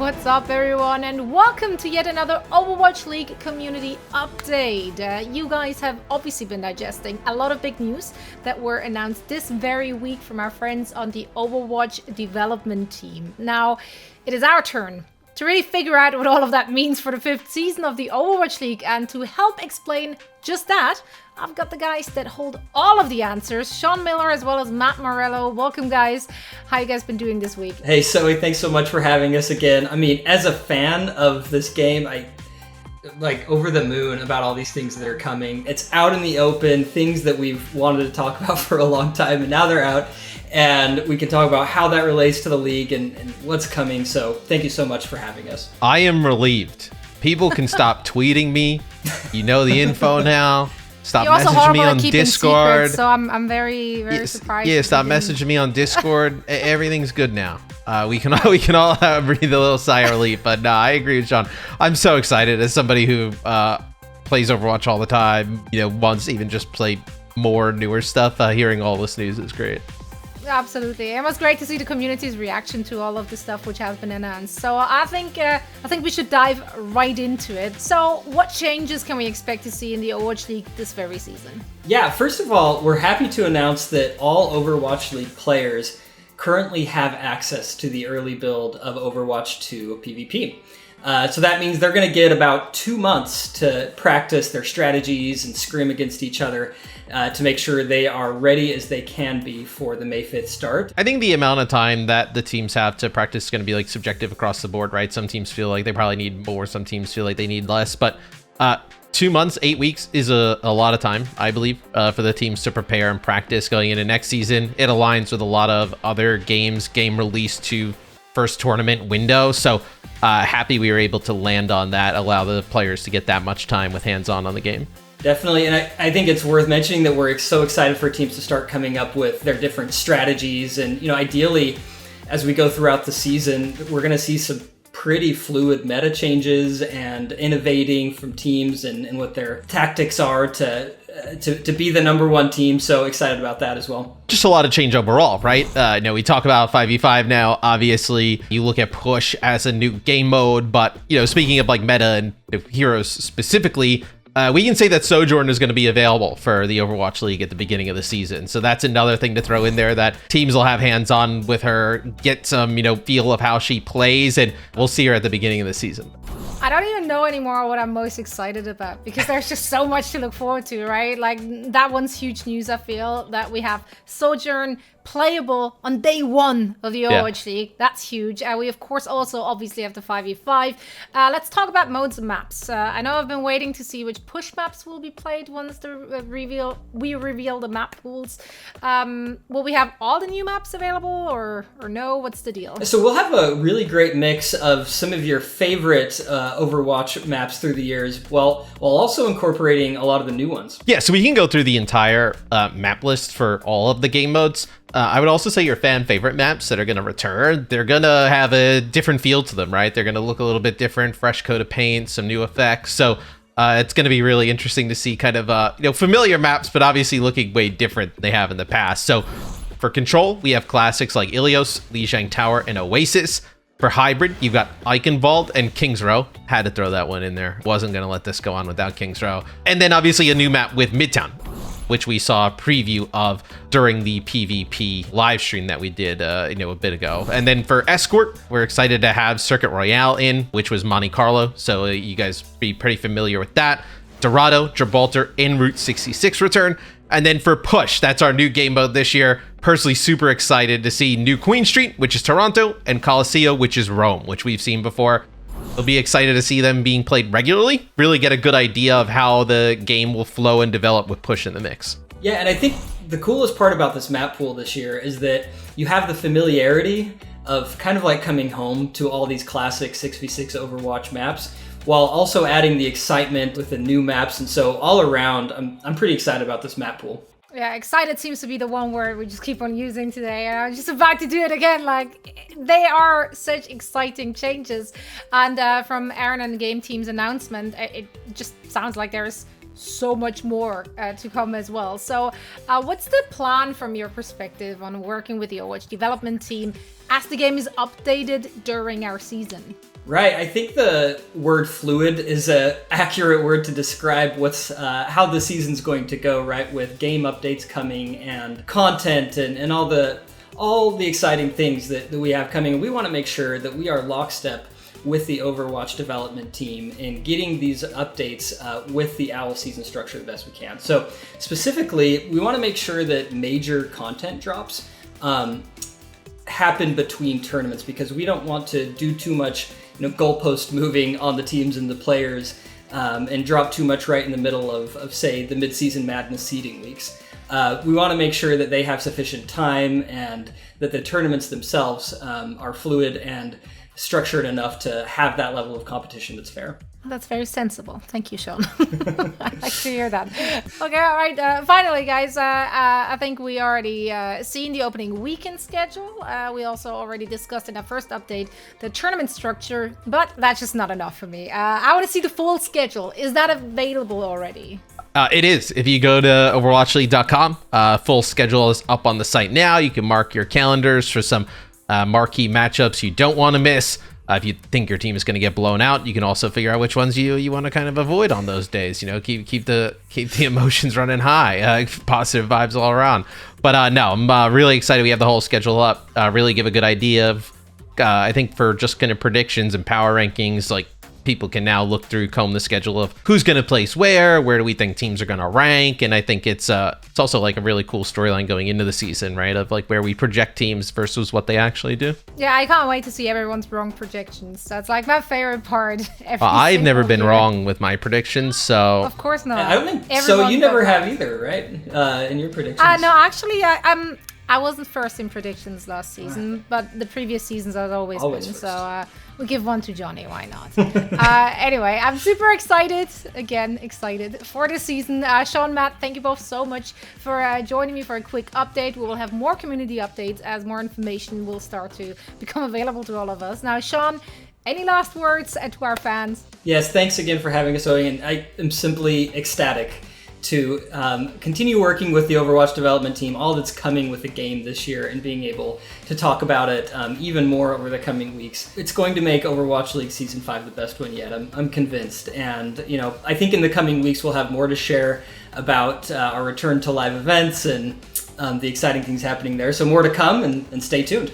What's up, everyone, and welcome to yet another Overwatch League community update. You guys have obviously been digesting a lot of big news that were announced this very week from our friends on the Overwatch development team. Now, it is our turn to really figure out what all of that means for the 5th season of the Overwatch League, and to help explain just that, I've got the guys that hold all of the answers, Sean Miller as well as Matt Morello. Welcome, guys. How you guys been doing this week? Hey, Zoe, thanks so much for having us again. I mean, as a fan of this game, I like over the moon about all these things that are coming. It's out in the open, things that we've wanted to talk about for a long time, and now they're out. And we can talk about how that relates to the league and what's coming. So thank you so much for having us. I am relieved. People can stop tweeting me. You know the info now. Stop messaging me on Discord. Secrets, so I'm very surprised. Yeah, stop messaging me on Discord. Everything's good now. We can all breathe a little sigh of relief. But no, I agree with Sean. I'm so excited as somebody who plays Overwatch all the time. You know, wants to even just play more newer stuff. Hearing all this news is great. Absolutely. It was great to see the community's reaction to all of the stuff which has been announced. So I think we should dive right into it. So what changes can we expect to see in the Overwatch League this very season? Yeah, first of all, we're happy to announce that all Overwatch League players currently have access to the early build of Overwatch 2 PvP. So that means they're going to get about 2 months to practice their strategies and scrim against each other to make sure they are ready as they can be for the May 5th start. I think the amount of time that the teams have to practice is going to be like subjective across the board, right? Some teams feel like they probably need more, some teams feel like they need less, but 2 months, 8 weeks is a lot of time, I believe, for the teams to prepare and practice going into next season. It aligns with a lot of other games, game release to first tournament window. So happy we were able to land on that, allow the players to get that much time with hands-on on the game. Definitely, and I think it's worth mentioning that we're so excited for teams to start coming up with their different strategies. And, you know, ideally, as we go throughout the season, we're going to see some pretty fluid meta changes and innovating from teams and what their tactics are to be the number one team. So excited about that as well. Just a lot of change overall, right? You know, we talk about 5v5 now. Obviously, you look at push as a new game mode, but, you know, speaking of like meta and heroes specifically, we can say that Sojourn is going to be available for the Overwatch League at the beginning of the season. So that's another thing to throw in there, that teams will have hands-on with her, get some, you know, feel of how she plays, and we'll see her at the beginning of the season. I don't even know anymore what I'm most excited about, because there's just so much to look forward to, right? Like, that one's huge news, I feel, that we have Sojourn playable on day one of the Overwatch League. That's huge. We, of course, also obviously have the 5v5. Let's talk about modes and maps. I know I've been waiting to see which push maps will be played once we reveal the map pools. Will we have all the new maps available or no? What's the deal? So we'll have a really great mix of some of your favorite Overwatch maps through the years, while also incorporating a lot of the new ones. Yeah, so we can go through the entire map list for all of the game modes. I would also say your fan favorite maps that are going to return, they're going to have a different feel to them, right? They're going to look a little bit different, fresh coat of paint, some new effects. So it's going to be really interesting to see kind of, you know, familiar maps, but obviously looking way different than they have in the past. So for Control, we have classics like Ilios, Lijiang Tower, and Oasis. For Hybrid, you've got Eichenwald and King's Row. Had to throw that one in there. Wasn't going to let this go on without King's Row. And then obviously a new map with Midtown, which we saw a preview of during the PvP live stream that we did, you know, a bit ago. And then for Escort, we're excited to have Circuit Royale in, which was Monte Carlo. So you guys be pretty familiar with that. Dorado, Gibraltar, and Route 66 return. And then for Push, that's our new game mode this year. Personally super excited to see New Queen Street, which is Toronto, and Colosseo, which is Rome, which we've seen before. We'll be excited to see them being played regularly, really get a good idea of how the game will flow and develop with Push in the mix. Yeah, and I think the coolest part about this map pool this year is that you have the familiarity of kind of like coming home to all these classic 6v6 Overwatch maps, while also adding the excitement with the new maps. And so all around, I'm pretty excited about this map pool. Yeah, excited seems to be the one word we just keep on using today. And I'm just about to do it again. Like, they are such exciting changes. And from Aaron and the game team's announcement, it just sounds like there's so much more to come as well. So what's the plan from your perspective on working with the Overwatch development team as the game is updated during our season? Right, I think the word fluid is an accurate word to describe what's how the season's going to go, right? With game updates coming and content and all the exciting things that we have coming. We want to make sure that we are lockstep with the Overwatch development team in getting these updates with the OWL season structure the best we can. So specifically, we want to make sure that major content drops happen between tournaments, because we don't want to do too much goalpost moving on the teams and the players and drop too much right in the middle of say, the mid-season madness seeding weeks. We want to make sure that they have sufficient time and that the tournaments themselves are fluid and structured enough to have that level of competition that's fair. That's very sensible. Thank you, Sean. I like to hear that. Okay, all right. Finally, guys, I think we already seen the opening weekend schedule. We also already discussed in our first update the tournament structure, but that's just not enough for me. I want to see the full schedule. Is that available already? It is. If you go to OverwatchLeague.com, full schedule is up on the site now. You can mark your calendars for some marquee matchups you don't want to miss. If you think your team is going to get blown out, you can also figure out which ones you want to kind of avoid on those days. Keep the emotions running high, positive vibes all around. But no, I'm really excited. We have the whole schedule up. Really give a good idea of, I think, for just kind of predictions and power rankings, like people can now look through, comb the schedule of who's going to place where do we think teams are going to rank. And I think it's also like a really cool storyline going into the season, right? Of like where we project teams versus what they actually do. Yeah, I can't wait to see everyone's wrong predictions. That's like my favorite part. I've never been wrong with my predictions, so. Of course not. I don't think so. You never have either, right? In your predictions. No, actually, I wasn't first in predictions last season, but the previous seasons I've always been. First. So we'll give one to Johnny. Why not? Anyway, I'm super excited. Again, excited for the season. Sean, Matt, thank you both so much for joining me for a quick update. We will have more community updates as more information will start to become available to all of us. Now, Sean, any last words to our fans? Yes, thanks again for having us, Owen. And I am simply ecstatic to continue working with the Overwatch development team, all that's coming with the game this year, and being able to talk about it even more over the coming weeks. It's going to make Overwatch League Season 5 the best one yet. I'm convinced. And, I think in the coming weeks we'll have more to share about our return to live events and the exciting things happening there. So more to come, and stay tuned.